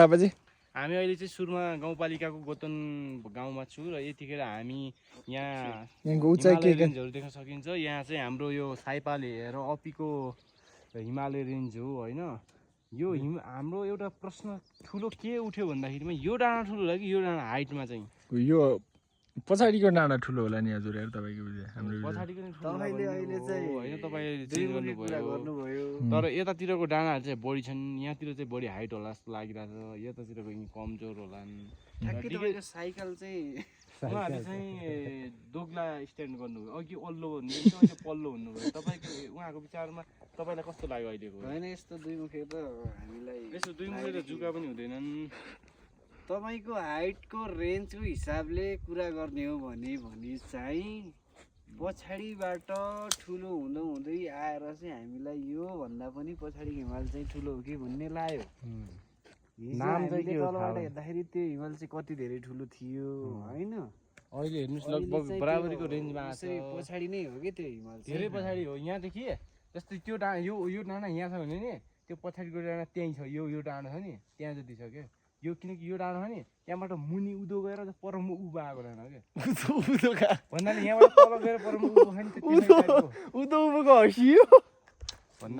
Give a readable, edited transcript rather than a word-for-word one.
हामी अहिले चाहिँ सुरुमा गाउँपालिकाको गोतन गाउँमा छु र यतिखेर हामी यहाँ हिमालय रेन्जहरू देख्न सकिन्छ। यहाँ चाहिँ हाम्रो यो साइपाले र अप्पीको हिमालय रेन्ज हो होइन। यो हाम्रो एउटा प्रश्न ठुलो के उठ्यो भन्दाखेरिमा यो डाँडा ठुलो होला कि यो डाँडा हाइटमा चाहिँ? यो पछाडिको डाँडा ठुलो होला नि हजुर तपाईँको हाम्रो पछाडिको नि ठुलो तपाईँले अहिले चाहिँ होइन, तपाईँले चेन्ज गर्नुभयो। तर यतातिरको डाँडाहरू चाहिँ बढी छन्, यहाँतिर चाहिँ बढी हाइट होला जस्तो लागिरहेछ, यतातिरको कमजोर होला। ठ्याक्कै तपाईँको साइकल चाहिँ उहाँहरूले चाहिँ दोग्ला स्ट्यान्ड गर्नुभयो, अघि अल्लो भन्नुभयो अहिले पल्लो भन्नुभयो। तपाईँको उहाँको विचारमा तपाईँलाई कस्तो लाग्यो अहिलेको? होइन यस्तो दुई मुखे त हामीलाई यसो दुई मुखे त जुका पनि हुँदैनन्। तपाईँको हाइटको रेन्जको हिसाबले कुरा गर्ने हो भने चाहिँ पछाडिबाट ठुलो हुँदै हुँदै आएर चाहिँ हामीलाई यो भन्दा पनि पछाडि हिमाल चाहिँ ठुलो हो कि भन्ने लाग्यो। नाम चाहिँ के हो तलबाट हेर्दाखेरि त्यो हिमाल चाहिँ कति धेरै ठुलो थियो होइन। अहिले हेर्नुहोस् लगभग बराबरीको रेन्जमा आएको छ। पछाडि नै हो कि त्यो हिमाल धेरै पछाडि हो। यहाँदेखि जस्तै त्यो डाँडा यो डाँडा यहाँ छ भने नि त्यो पछाडिको डाँडा त्यहीँ छ। यो डाँडा छ नि त्यहाँ जति छ क्या यो, किनकि यो डाँडा छ नि त्यहाँबाट मुनि उदो गएर पर म उभो आएको डाँडा क्या भन्नाले यहाँबाट तल गएर पर म उभो छ नि उदो उभोको हँसियो भन्नाले